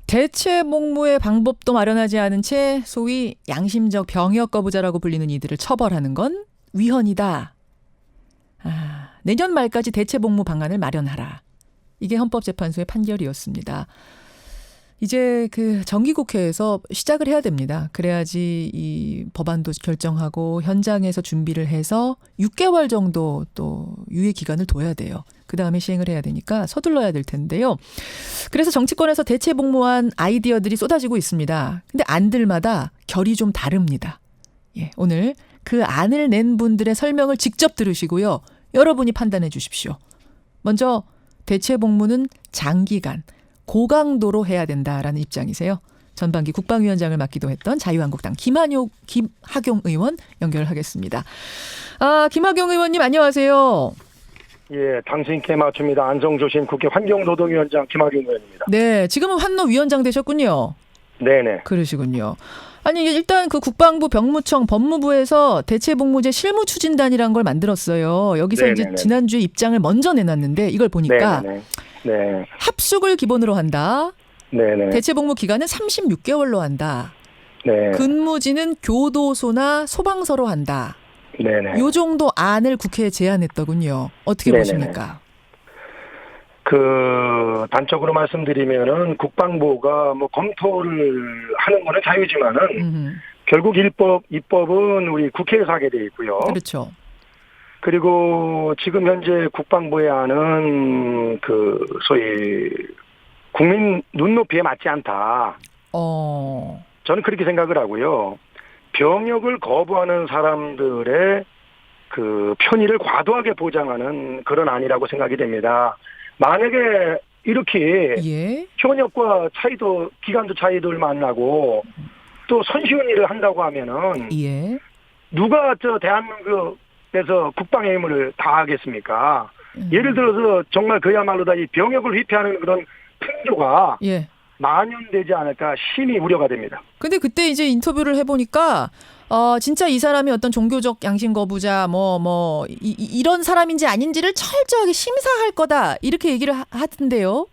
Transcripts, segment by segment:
대체 복무의 방법도 마련하지 않은 채 소위 양심적 병역 거부자라고 불리는 이들을 처벌하는 건 위헌이다. 내년 말까지 대체 복무 방안을 마련하라. 이게 헌법재판소의 판결이었습니다. 이제 그 정기국회에서 시작을 해야 됩니다. 그래야지 이 법안도 결정하고 현장에서 준비를 해서 6개월 정도 또 유예 기간을 둬야 돼요. 그 다음에 시행을 해야 되니까 서둘러야 될 텐데요. 그래서 정치권에서 대체 복무한 아이디어들이 쏟아지고 있습니다. 근데 안들마다 결이 좀 다릅니다. 예, 오늘 그 안을 낸 분들의 설명을 직접 들으시고요. 여러분이 판단해 주십시오. 먼저 대체 복무는 장기간 고강도로 해야 된다라는 입장이세요. 전반기 국방위원장을 맡기도 했던 자유한국당 김하경 의원 연결하겠습니다. 김하경 의원님 안녕하세요. 예, 당신께 맞춥니다. 안성조신 국회 환경노동위원장 김하경 의원입니다. 네, 지금은 환노위원장 되셨군요. 네네. 그러시군요. 아니 일단 그 국방부, 병무청, 법무부에서 대체복무제 실무추진단이라는 걸 만들었어요. 여기서 네네네. 이제 지난주에 입장을 먼저 내놨는데 이걸 보니까 네. 합숙을 기본으로 한다. 네네. 대체복무 기간은 36개월로 한다. 네. 근무지는 교도소나 소방서로 한다. 네네. 요 정도 안을 국회에 제안했더군요. 어떻게 네네네. 보십니까? 단적으로 말씀드리면은 국방부가 뭐 검토를 하는 거는 자유지만은 결국 입법은 우리 국회에서 하게 돼 있고요. 그렇죠. 그리고 지금 현재 국방부의 안은 소위 국민 눈높이에 맞지 않다. 저는 그렇게 생각을 하고요. 병역을 거부하는 사람들의 편의를 과도하게 보장하는 그런 안이라고 생각이 됩니다. 만약에 이렇게 현역과 기간도 차이도 얼마 안 나고 또 손쉬운 일을 한다고 하면은 누가 대한민국에서 국방의 힘을 다하겠습니까? 예를 들어서 정말 그야말로 다 이 병역을 회피하는 그런 풍조가 만연되지 않을까 심히 우려가 됩니다. 근데 그때 이제 인터뷰를 해보니까 진짜 이 사람이 어떤 종교적 양심 거부자 이런 사람인지 아닌지를 철저하게 심사할 거다 이렇게 얘기를 하던데요.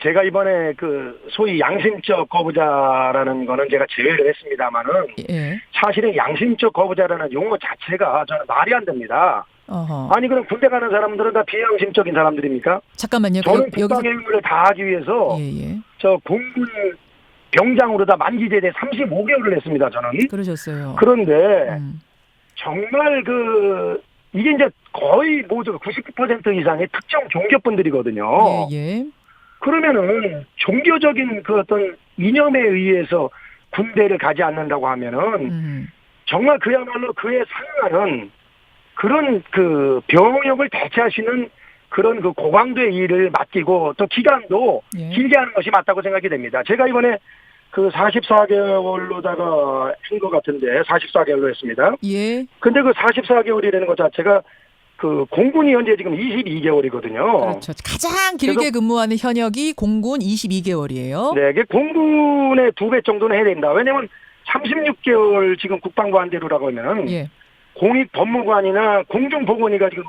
제가 이번에 소위 양심적 거부자라는 거는 제가 제외를 했습니다만은 사실은 양심적 거부자라는 용어 자체가 저는 말이 안 됩니다. 아니 그럼 군대 가는 사람들은 다 비양심적인 사람들입니까? 잠깐만요. 저는 국방의 의무를 다하기 위해서 저 공군 병장으로 다 만기제대 35개월을 했습니다. 저는. 그러셨어요. 그런데 정말 이게 이제 거의 모두 99% 이상의 특정 종교분들이거든요. 그러면은 종교적인 어떤 이념에 의해서 군대를 가지 않는다고 하면은 정말 그야말로 그에 상응하는 그런 병역을 대체하시는 그런 고강도의 일을 맡기고 또 기간도 길게 하는 것이 맞다고 생각이 됩니다. 제가 이번에 44개월로다가 한 것 같은데 44개월로 했습니다. 근데 44개월이라는 것 자체가 공군이 현재 지금 22개월이거든요. 그렇죠. 가장 길게 근무하는 현역이 공군 22개월이에요. 네, 공군의 2배 정도는 해야 된다. 왜냐면 36개월 지금 국방부 안대로라고 하면 공익법무관이나 공중보건이가 지금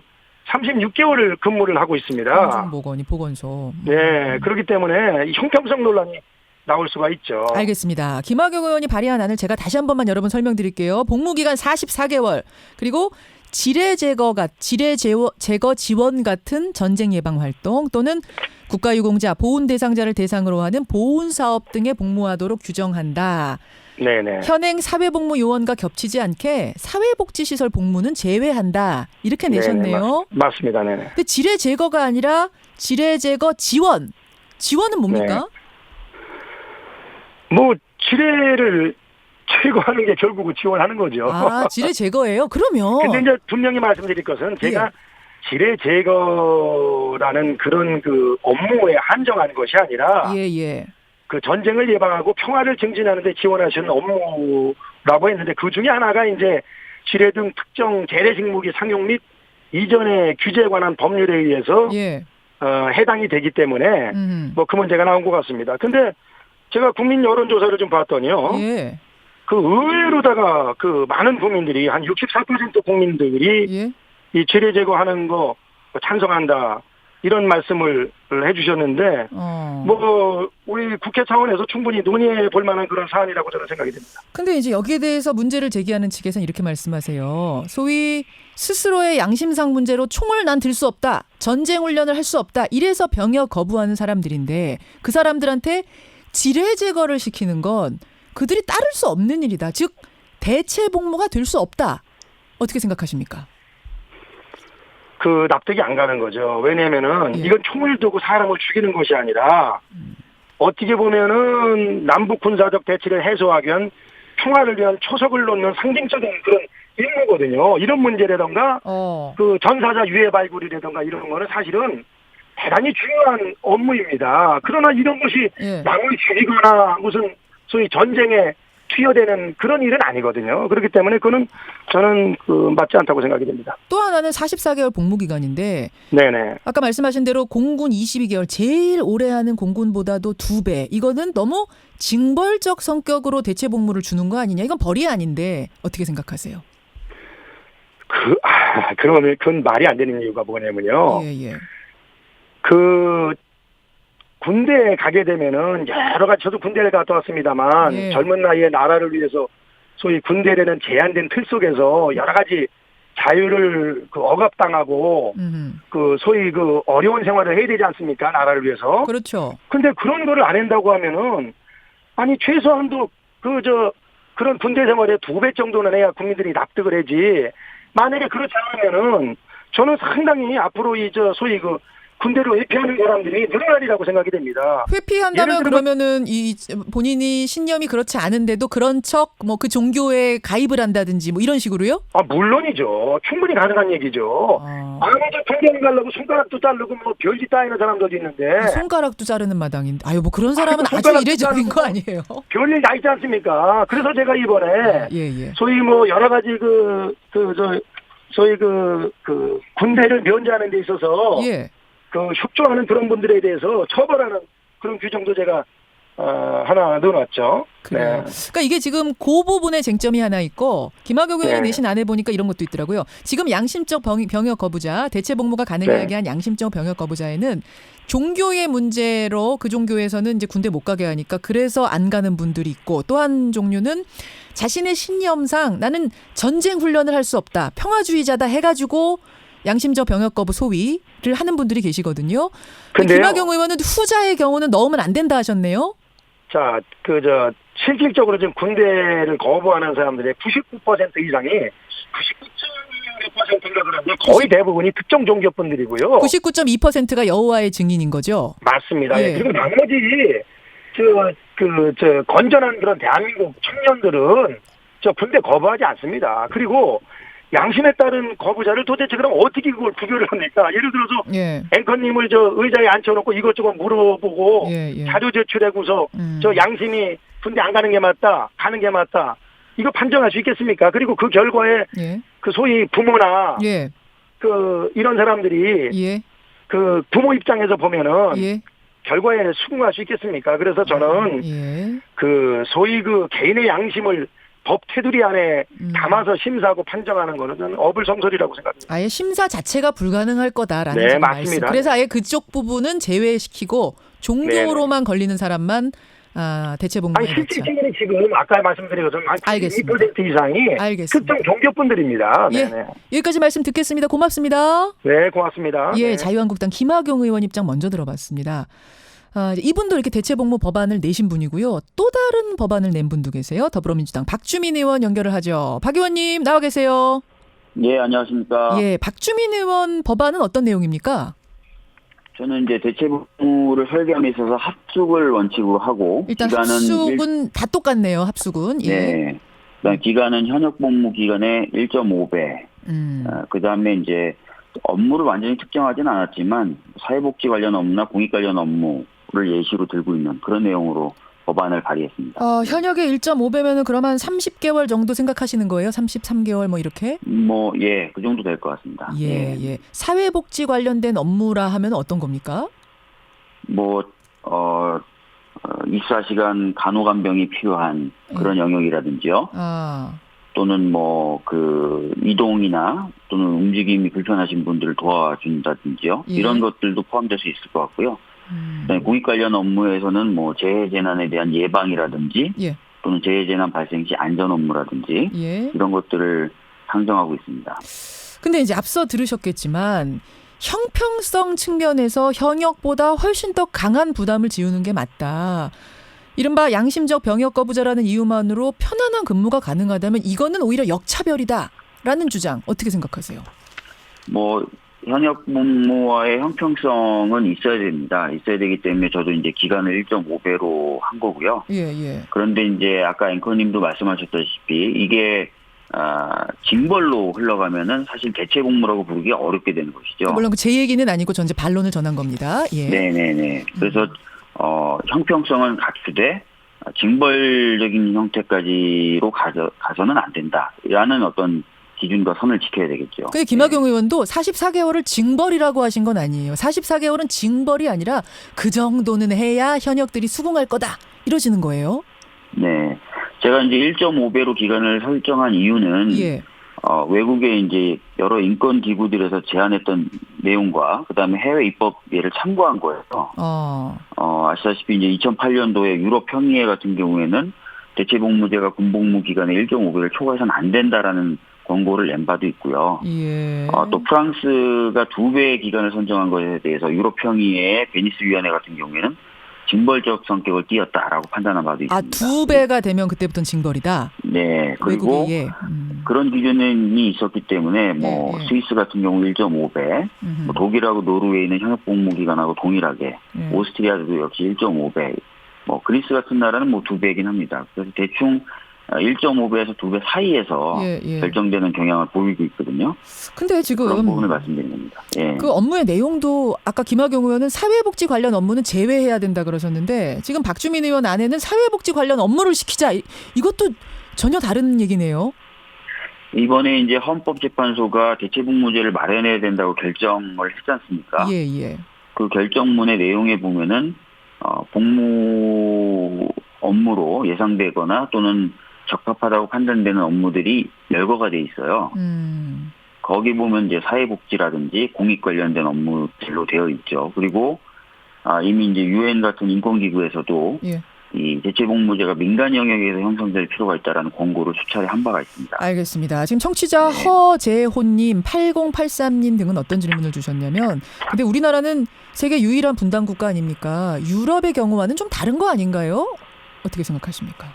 36개월을 근무를 하고 있습니다. 공중보건이 보건소. 네, 그렇기 때문에 형평성 논란이 나올 수가 있죠. 알겠습니다. 김하경 의원이 발의한 안을 제가 다시 한 번만 여러분 설명드릴게요. 복무기간 44개월 그리고 지뢰 제거 지원 같은 전쟁 예방 활동 또는 국가유공자, 보훈 대상자를 대상으로 하는 보훈 사업 등에 복무하도록 규정한다. 네네. 현행 사회복무 요원과 겹치지 않게 사회복지시설 복무는 제외한다. 이렇게 내셨네요. 네네, 맞습니다. 네네. 근데 지뢰 제거가 아니라 지뢰 제거 지원. 지원은 뭡니까? 지뢰를 제거하는 게 결국은 지원하는 거죠. 지뢰 제거예요? 그러면. 근데 이제 분명히 말씀드릴 것은 제가 지뢰 제거라는 그런 업무에 한정하는 것이 아니라 전쟁을 예방하고 평화를 증진하는 데 지원하시는 업무라고 했는데 그 중에 하나가 이제 지뢰 등 특정 재래식 무기 상용 및 이전의 규제에 관한 법률에 의해서 해당이 되기 때문에 그 문제가 나온 것 같습니다. 근데 제가 국민 여론조사를 좀 봤더니요. 의외로다가 많은 국민들이 한 64% 국민들이 이 지뢰 제거하는 거 찬성한다. 이런 말씀을 해주셨는데 뭐 우리 국회 차원에서 충분히 논의해 볼 만한 그런 사안이라고 저는 생각이 됩니다. 근데 이제 여기에 대해서 문제를 제기하는 측에서는 이렇게 말씀하세요. 소위 스스로의 양심상 문제로 총을 난 들 수 없다. 전쟁 훈련을 할 수 없다. 이래서 병역 거부하는 사람들인데 그 사람들한테 지뢰 제거를 시키는 건 그들이 따를 수 없는 일이다. 즉 대체 복무가 될 수 없다. 어떻게 생각하십니까? 그 납득이 안 가는 거죠. 왜냐면은 이건 총을 두고 사람을 죽이는 것이 아니라 어떻게 보면은 남북 군사적 대치를 해소하기 위한 평화를 위한 초석을 놓는 상징적인 그런 임무거든요. 이런 문제라던가 그 전사자 유해 발굴이라던가 이런 거는 사실은 대단히 중요한 업무입니다. 그러나 이런 것이 남을 죽이거나 무슨 소위 전쟁에 투여되는 그런 일은 아니거든요. 그렇기 때문에 그거는 저는 맞지 않다고 생각이 됩니다. 또 하나는 44개월 복무기간인데 네네. 아까 말씀하신 대로 공군 22개월 제일 오래 하는 공군보다도 2배. 이거는 너무 징벌적 성격으로 대체 복무를 주는 거 아니냐. 이건 벌이 아닌데 어떻게 생각하세요? 그러면 그건 말이 안 되는 이유가 뭐냐면요. 예. 군대에 가게 되면은 여러 가지 저도 군대를 갔다 왔습니다만 젊은 나이에 나라를 위해서 소위 군대라는 제한된 틀 속에서 여러 가지 자유를 억압당하고 소위 어려운 생활을 해야 되지 않습니까? 나라를 위해서. 그렇죠. 근데 그런 거를 안 한다고 하면은 아니 최소한도 그런 군대 생활에 2배 정도는 해야 국민들이 납득을 하지. 만약에 그렇지 않으면은 저는 상당히 앞으로 소위 군대로 회피하는 사람들이 늘어나리라고 생각이 됩니다. 회피한다면 그러면은 본인이 신념이 그렇지 않은데도 그런 척 그 종교에 가입을 한다든지 이런 식으로요? 물론이죠. 충분히 가능한 얘기죠. 아무도 군대 가려고 손가락도 자르고 별짓 다 하는 사람들도 있는데. 손가락도 자르는 마당인데. 그런 사람은 아주 이례적인 거 아니에요? 별일 다 있지 않습니까? 그래서 제가 이번에 소위 여러 가지 소위 군대를 면제하는 데 있어서 협조하는 그런 분들에 대해서 처벌하는 그런 규정도 제가 하나 넣어놨죠. 그래요. 그러니까 이게 지금 그 부분에 쟁점이 하나 있고 김학용 의원이 내신 안에 보니까 이런 것도 있더라고요. 지금 양심적 병역 거부자, 대체 복무가 가능하게 한 양심적 병역 거부자에는 종교의 문제로 그 종교에서는 이제 군대 못 가게 하니까 그래서 안 가는 분들이 있고 또 한 종류는 자신의 신념상 나는 전쟁 훈련을 할 수 없다. 평화주의자다 해가지고 양심적 병역 거부 소위를 하는 분들이 계시거든요. 근데 김학용 의원은 후자의 경우는 넣으면 안 된다 하셨네요. 자, 실질적으로 지금 군대를 거부하는 사람들의 99% 이상이 99.2%인가 그러는데 거의 대부분이 특정 종교분들이고요. 99.2%가 여호와의 증인인 거죠. 맞습니다. 그리고 나머지 건전한 그런 대한민국 청년들은 군대 거부하지 않습니다. 그리고 양심에 따른 거부자를 도대체 그럼 어떻게 그걸 구별을 합니까? 예를 들어서 앵커님을 의자에 앉혀놓고 이것저것 물어보고 자료 제출하고서 양심이 군대 안 가는 게 맞다, 가는 게 맞다. 이거 판정할 수 있겠습니까? 그리고 그 결과에 소위 부모나 이런 사람들이 부모 입장에서 보면은 결과에 수긍할 수 있겠습니까? 그래서 저는 소위 개인의 양심을 법 테두리 안에 담아서 심사하고 판정하는 거는 어불성설이라고 생각합니다. 아예 심사 자체가 불가능할 거다라는 말씀. 그래서 아예 그쪽 부분은 제외시키고 종교로만 걸리는 사람만 대체 복무에 넣자. 실질적으로 지금 아까 말씀드린 것처럼 2% 이상이 특정 종교분들입니다. 여기까지 말씀 듣겠습니다. 고맙습니다. 네, 고맙습니다. 자유한국당 김학용 의원 입장 먼저 들어봤습니다. 이분도 이렇게 대체복무 법안을 내신 분이고요. 또 다른 법안을 낸 분도 계세요. 더불어민주당 박주민 의원 연결을 하죠. 박 의원님 나와 계세요. 안녕하십니까. 박주민 의원 법안은 어떤 내용입니까? 저는 이제 대체복무를 설계함에 있어서 합숙을 원칙으로 하고 일단 합숙은 다 똑같네요. 합숙은. 그다음 기간은 현역복무 기간의 1.5배. 그다음에 이제 업무를 완전히 특정하진 않았지만 사회복지 관련 업무나 공익 관련 업무를 예시로 들고 있는 그런 내용으로 법안을 발의했습니다. 현역의 1.5배면은 그러면 30개월 정도 생각하시는 거예요? 33개월 이렇게? 그 정도 될 것 같습니다. 사회복지 관련된 업무라 하면 어떤 겁니까? 24시간 간호간병이 필요한 그런 영역이라든지요. 또는 뭐 그 이동이나 또는 움직임이 불편하신 분들을 도와준다든지요. 예. 이런 것들도 포함될 수 있을 것 같고요. 공익 관련 업무에서는 뭐 재해재난에 대한 예방이라든지 예. 또는 재해재난 발생 시 안전 업무라든지 예. 이런 것들을 상정하고 있습니다. 근데 이제 앞서 들으셨겠지만 형평성 측면에서 현역보다 훨씬 더 강한 부담을 지우는 게 맞다. 이른바 양심적 병역 거부자라는 이유만으로 편안한 근무가 가능하다면 이거는 오히려 역차별이다라는 주장 어떻게 생각하세요? 뭐 현역 복무와의 형평성은 있어야 됩니다. 있어야 되기 때문에 저도 이제 기간을 1.5배로 한 거고요. 예. 그런데 이제 아까 앵커님도 말씀하셨다시피 이게 징벌로 흘러가면은 사실 대체 복무라고 부르기가 어렵게 되는 것이죠. 물론 제 얘기는 아니고 전 이제 반론을 전한 겁니다. 예. 네네네. 그래서 형평성은 갖추되 징벌적인 형태까지로 가서는 안 된다라는 어떤 기준과 선을 지켜야 되겠죠. 근데 김학용 의원도 44개월을 징벌이라고 하신 건 아니에요. 44개월은 징벌이 아니라 그 정도는 해야 현역들이 수긍할 거다 이러시는 거예요. 네. 제가 이제 1.5배로 기간을 설정한 이유는 예. 외국의 이제 여러 인권 기구들에서 제안했던 내용과 그다음에 해외 입법 예를 참고한 거예요. 아시다시피 이제 2008년도에 유럽 평의회 같은 경우에는 대체 복무제가 군복무 기간에 1.5배를 초과해서는 안 된다라는 권고를 낸 바도 있고요. 예. 또 프랑스가 2배의 기간을 선정한 것에 대해서 유럽 평의회의 베니스 위원회 같은 경우에는 징벌적 성격을 띠었다라고 판단한 바도 있습니다. 2배가 되면 그때부터는 징벌이다. 네. 그리고 그런 기준이 있었기 때문에 뭐 스위스 같은 경우 1.5배, 뭐 독일하고 노르웨이는 현역 복무 기간하고 동일하게, 오스트리아도 역시 1.5배, 뭐 그리스 같은 나라는 뭐 2배이긴 합니다. 그래서 대충 1.5배에서 2배 사이에서 결정되는 경향을 보이고 있거든요. 근데 지금 그런 부분을 말씀드리는 겁니다. 예. 그 업무의 내용도 아까 김학용 의원은 사회복지 관련 업무는 제외해야 된다 그러셨는데 지금 박주민 의원 안에는 사회복지 관련 업무를 시키자 이것도 전혀 다른 얘기네요. 이번에 이제 헌법재판소가 대체복무제를 마련해야 된다고 결정을 했지 않습니까? 예. 그 결정문의 내용에 보면은 복무 업무로 예상되거나 또는 적합하다고 판단되는 업무들이 열거가 돼 있어요. 거기 보면 이제 사회복지라든지 공익 관련된 업무들로 되어 있죠. 그리고 이미 이제 유엔 같은 인권기구에서도 이 대체복무제가 민간 영역에서 형성될 필요가 있다라는 권고를 수차례 한 바가 있습니다. 알겠습니다. 지금 청취자 허재호님, 8083님 등은 어떤 질문을 주셨냐면 근데 우리나라는 세계 유일한 분단 국가 아닙니까? 유럽의 경우와는 좀 다른 거 아닌가요? 어떻게 생각하십니까?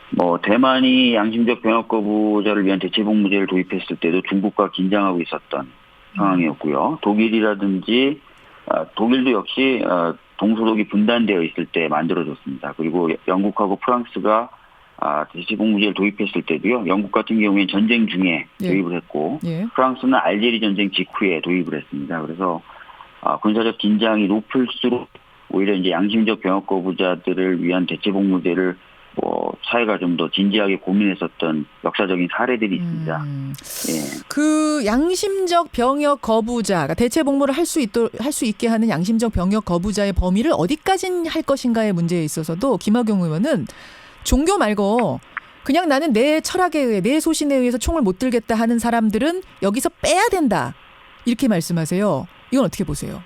뭐 대만이 양심적 병역 거부자를 위한 대체복무제를 도입했을 때도 중국과 긴장하고 있었던 상황이었고요. 독일이라든지 독일도 역시 동소독이 분단되어 있을 때 만들어졌습니다. 그리고 영국하고 프랑스가 대체복무제를 도입했을 때도요. 영국 같은 경우에는 전쟁 중에 도입을 했고 프랑스는 알제리 전쟁 직후에 도입을 했습니다. 그래서 군사적 긴장이 높을수록 오히려 이제 양심적 병역 거부자들을 위한 대체복무제를 사회가 좀 더 진지하게 고민했었던 역사적인 사례들이 있습니다. 그 양심적 병역 거부자, 그러니까 대체 복무를 할 수 있게 하는 양심적 병역 거부자의 범위를 어디까지 할 것인가의 문제에 있어서도 김학용 의원은 종교 말고 그냥 나는 내 철학에 의해 내 소신에 의해서 총을 못 들겠다 하는 사람들은 여기서 빼야 된다 이렇게 말씀하세요. 이건 어떻게 보세요?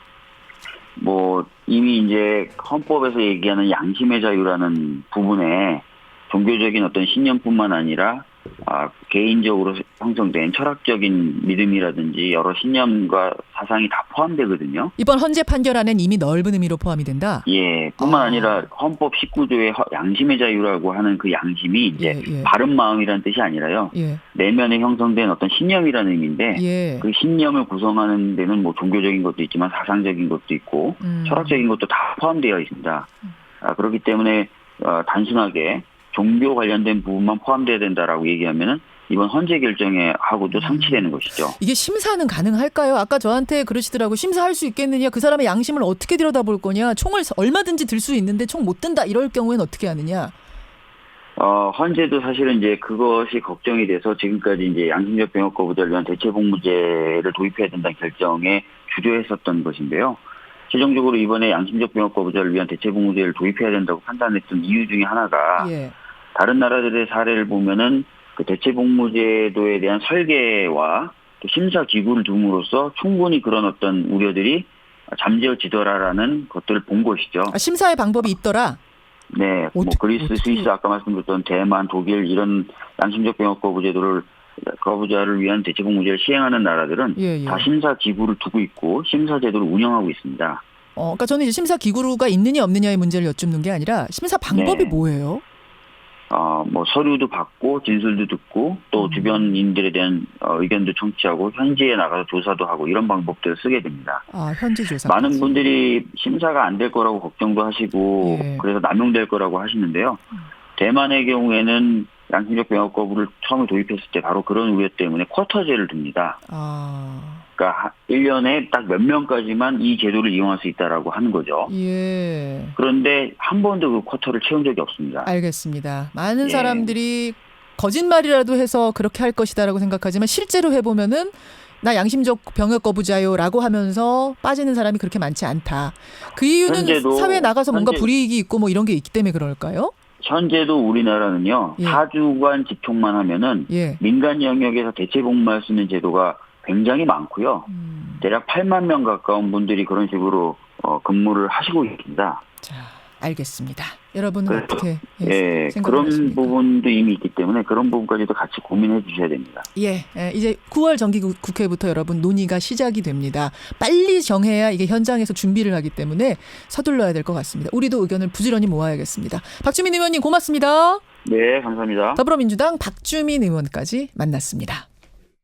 뭐 이미 이제 헌법에서 얘기하는 양심의 자유라는 부분에 종교적인 어떤 신념뿐만 아니라 개인적으로 형성된 철학적인 믿음이라든지 여러 신념과 사상이 다 포함되거든요. 이번 헌재 판결안엔 이미 넓은 의미로 포함이 된다? 예, 뿐만 아니라 헌법 19조의 양심의 자유라고 하는 그 양심이 이제 바른 마음이라는 뜻이 아니라요. 내면에 형성된 어떤 신념이라는 의미인데 그 신념을 구성하는 데는 뭐 종교적인 것도 있지만 사상적인 것도 있고 철학적인 것도 다 포함되어 있습니다. 그렇기 때문에 단순하게 종교 관련된 부분만 포함돼야 된다라고 얘기하면은 이번 헌재 결정에 하고도 상치되는 것이죠. 이게 심사는 가능할까요? 아까 저한테 그러시더라고요. 심사할 수 있겠느냐? 그 사람의 양심을 어떻게 들여다볼 거냐? 총을 얼마든지 들 수 있는데 총 못 든다. 이럴 경우에는 어떻게 하느냐? 헌재도 사실은 이제 그것이 걱정이 돼서 지금까지 이제 양심적 병역 거부자를 위한 대체복무제를 도입해야 된다는 결정에 주저했었던 것인데요. 최종적으로 이번에 양심적 병역 거부자를 위한 대체복무제를 도입해야 된다고 판단했던 이유 중에 하나가 다른 나라들의 사례를 보면은 그 대체복무제도에 대한 설계와 또 심사 기구를 둠으로써 충분히 그런 어떤 우려들이 잠재워지더라라는 것들을 본 것이죠. 심사의 방법이 있더라. 네, 뭐 그리스, 스위스 아까 말씀드렸던 대만, 독일 이런 양심적 병역 거부자를 위한 대체복무제를 시행하는 나라들은 다 심사 기구를 두고 있고 심사 제도를 운영하고 있습니다. 그러니까 저는 이제 심사 기구가 있느냐 없느냐의 문제를 여쭙는 게 아니라 심사 방법이 뭐예요? 뭐 서류도 받고 진술도 듣고 또 주변인들에 대한 의견도 청취하고 현지에 나가서 조사도 하고 이런 방법들을 쓰게 됩니다. 현지 조사. 많은 분들이 심사가 안 될 거라고 걱정도 하시고 그래서 남용될 거라고 하시는데요. 대만의 경우에는 양심적 병역 거부를 처음에 도입했을 때 바로 그런 우려 때문에 쿼터제를 둡니다. 그러니까 1년에 딱 몇 명까지만 이 제도를 이용할 수 있다라고 하는 거죠. 그런데 한 번도 그 쿼터를 채운 적이 없습니다. 알겠습니다. 많은 사람들이 거짓말이라도 해서 그렇게 할 것이다라고 생각하지만 실제로 해보면은 나 양심적 병역 거부자요라고 하면서 빠지는 사람이 그렇게 많지 않다. 그 이유는 사회에 나가서 뭔가 불이익이 있고 뭐 이런 게 있기 때문에 그럴까요? 현재도 우리나라는요. 4주간 집총만 하면은 민간 영역에서 대체복무할 수 있는 제도가 굉장히 많고요. 대략 8만 명 가까운 분들이 그런 식으로 근무를 하시고 있습니다. 자, 알겠습니다. 여러분은 어떻게 생각하십니까? 그런 부분도 이미 있기 때문에 그런 부분까지도 같이 고민해 주셔야 됩니다. 이제 9월 정기국회부터 여러분 논의가 시작이 됩니다. 빨리 정해야 이게 현장에서 준비를 하기 때문에 서둘러야 될 것 같습니다. 우리도 의견을 부지런히 모아야겠습니다. 박주민 의원님 고맙습니다. 네, 감사합니다. 더불어민주당 박주민 의원까지 만났습니다.